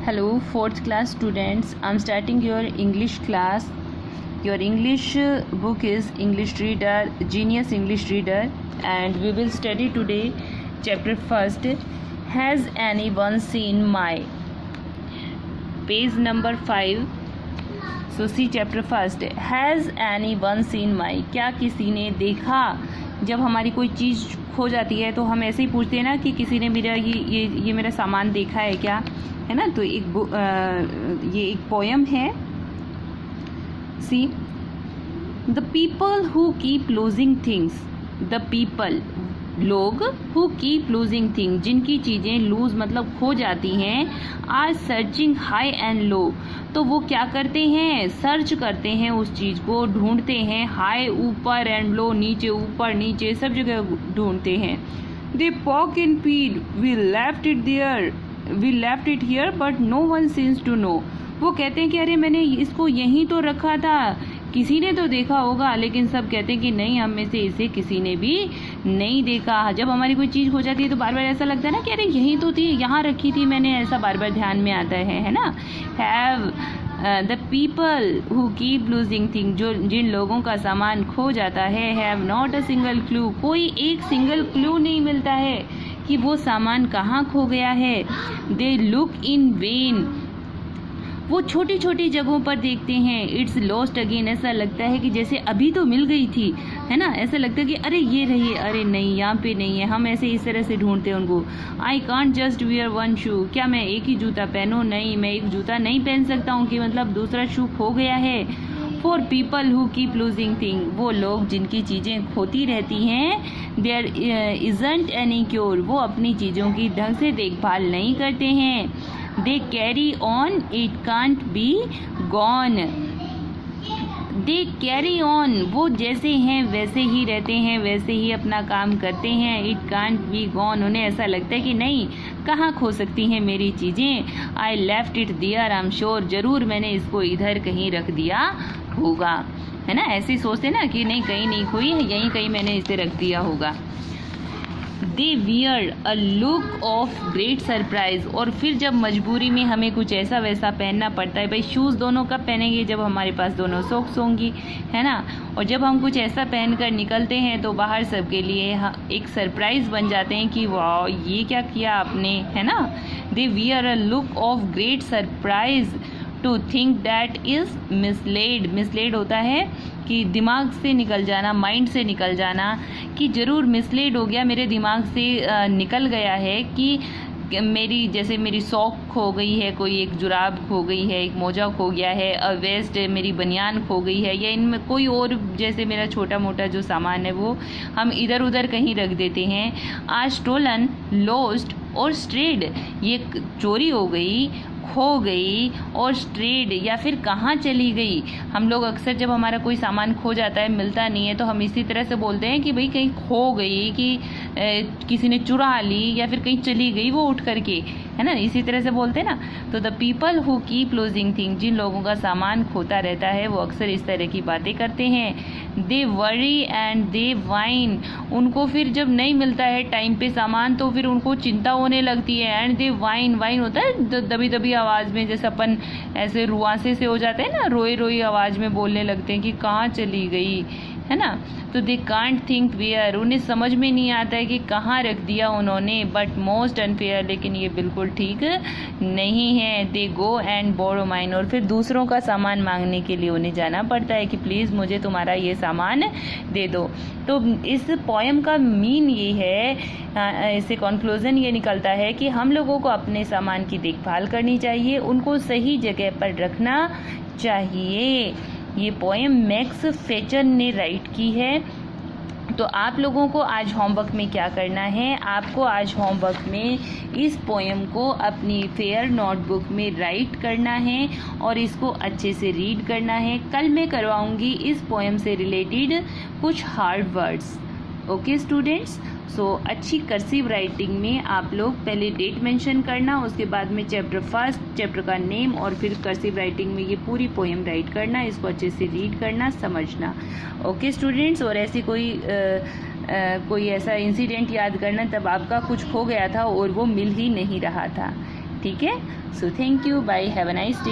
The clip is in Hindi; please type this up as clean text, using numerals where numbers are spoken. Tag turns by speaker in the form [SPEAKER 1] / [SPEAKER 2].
[SPEAKER 1] Hello, fourth class students. I'm starting your English class. Your English book is English Reader, Genius English Reader, and we will study today chapter first. Has anyone seen my? Page number 5. So see chapter first. Has anyone seen my? क्या किसी ने देखा? जब हमारी कोई चीज़ खो जाती है तो हम ऐसे ही पूछते हैं ना कि किसी ने मेरा ये मेरा सामान देखा है क्या, है ना। तो ये एक पोयम है। See the people who keep losing things, the people लोग हु कीप लूजिंग थिंग, जिनकी चीज़ें लूज मतलब खो जाती हैं, are searching high and low, तो वो क्या करते हैं, सर्च करते हैं, उस चीज़ को ढूंढते हैं, हाई ऊपर एंड लो नीचे, ऊपर नीचे सब जगह ढूंढते हैं। They poke and peer, we left it here but no one seems to know, वो कहते हैं कि अरे मैंने इसको यहीं तो रखा था, किसी ने तो देखा होगा, लेकिन सब कहते हैं कि नहीं, हम में से इसे किसी ने भी नहीं देखा। जब हमारी कोई चीज़ हो जाती है तो बार बार ऐसा लगता है ना कि अरे यहीं तो थी, यहाँ रखी थी मैंने, ऐसा बार बार ध्यान में आता है ना। Have the people who keep losing thing, जो जिन लोगों का सामान खो जाता है, have not a single clue, कोई एक सिंगल क्लू नहीं मिलता है कि वो सामान कहाँ खो गया है। दे लुक इन वेन, वो छोटी छोटी जगहों पर देखते हैं। इट्स लॉस्ट अगेन, ऐसा लगता है कि जैसे अभी तो मिल गई थी, है ना। ऐसा लगता है कि अरे ये रही, अरे नहीं यहाँ पे नहीं है। हम ऐसे इस तरह से ढूंढते हैं उनको। I can't just wear one shoe, क्या मैं एक ही जूता पहनूँ? नहीं, मैं एक जूता नहीं पहन सकता हूँ कि मतलब दूसरा शू खो गया है। For people who keep losing thing, वो लोग जिनकी चीज़ें खोती रहती हैं, देयर इजंट एनी क्योर, वो अपनी चीज़ों की ढंग से देखभाल नहीं करते हैं। They carry on, it can't be gone, they carry on, वो जैसे हैं वैसे ही रहते हैं, वैसे ही अपना काम करते हैं। इट कांट बी गॉन, उन्हें ऐसा लगता है कि नहीं, कहाँ खो सकती हैं मेरी चीज़ें। I left it there, I am sure, ज़रूर मैंने इसको इधर कहीं रख दिया होगा, है ना। ऐसे ही सोचते ना कि नहीं, कहीं नहीं खोई है, यहीं कहीं मैंने इसे रख दिया होगा। दे wear a look of great surprise, और फिर जब मजबूरी में हमें कुछ ऐसा वैसा पहनना पड़ता है, भाई शूज़ दोनों कब पहनेंगे, जब हमारे पास दोनों सॉक्स होंगी, है ना। और जब हम कुछ ऐसा पहनकर निकलते हैं तो बाहर सबके लिए एक सरप्राइज बन जाते हैं कि वाह ये क्या किया आपने, है ना। They wear a look of great surprise to think that is misled, misled होता है कि दिमाग से निकल जाना, माइंड से निकल जाना, कि ज़रूर मिसलेड हो गया, मेरे दिमाग से निकल गया है कि मेरी जैसे मेरी सॉक खो गई है, कोई एक जुराब खो गई है, एक मोजा खो गया है, वेस्ट मेरी बनियान खो गई है, या इनमें कोई और जैसे मेरा छोटा मोटा जो सामान है वो हम इधर उधर कहीं रख देते हैं। आज स्टोलन, लॉस्ट और स्ट्रेड, ये चोरी हो गई, खो गई और स्ट्रेड, या फिर कहाँ चली गई। हम लोग अक्सर जब हमारा कोई सामान खो जाता है, मिलता नहीं है, तो हम इसी तरह से बोलते हैं कि भाई कहीं खो गई, कि किसी ने चुरा ली, या फिर कहीं चली गई वो उठ करके, है ना, इसी तरह से बोलते हैं ना। तो the people who keep losing thing, जिन लोगों का सामान खोता रहता है वो अक्सर इस तरह की बातें करते हैं। दे वरी एंड दे वाइन, उनको फिर जब नहीं मिलता है टाइम पे सामान तो फिर उनको चिंता होने लगती है। एंड दे वाइन, वाइन होता है दबी दबी आवाज़ में, जैसे अपन ऐसे रुआंसे से हो जाते हैं ना, रोई रोई आवाज़ में बोलने लगते हैं कि कहाँ चली गई, है ना। तो दे कांट थिंक वेयर, उन्हें समझ में नहीं आता है कि कहाँ रख दिया उन्होंने। बट मोस्ट अनफेयर, लेकिन ये बिल्कुल ठीक नहीं है। दे गो एंड बोरो माइन, और फिर दूसरों का सामान मांगने के लिए उन्हें जाना पड़ता है कि प्लीज़ मुझे तुम्हारा ये सामान दे दो। तो इस पोएम का मीन ये है, इससे कंक्लूजन ये निकलता है कि हम लोगों को अपने सामान की देखभाल करनी चाहिए, उनको सही जगह पर रखना चाहिए। ये पोएम मैक्स फेचर ने राइट की है। तो आप लोगों को आज होमवर्क में क्या करना है, आपको आज होमवर्क में इस पोएम को अपनी फेयर नोटबुक में राइट करना है और इसको अच्छे से रीड करना है। कल मैं करवाऊंगी इस पोएम से रिलेटेड कुछ हार्ड वर्ड्स। ओके स्टूडेंट्स, सो अच्छी कर्सिव राइटिंग में आप लोग पहले डेट मेंशन करना, उसके बाद में चैप्टर फर्स्ट, चैप्टर का नेम, और फिर कर्सिव राइटिंग में ये पूरी पोएम राइट करना, इसको अच्छे से रीड करना, समझना। ओके स्टूडेंट्स, और ऐसी कोई ऐसा इंसिडेंट याद करना तब आपका कुछ खो गया था और वो मिल ही नहीं रहा था। ठीक है। So thank you, bye, have a nice day.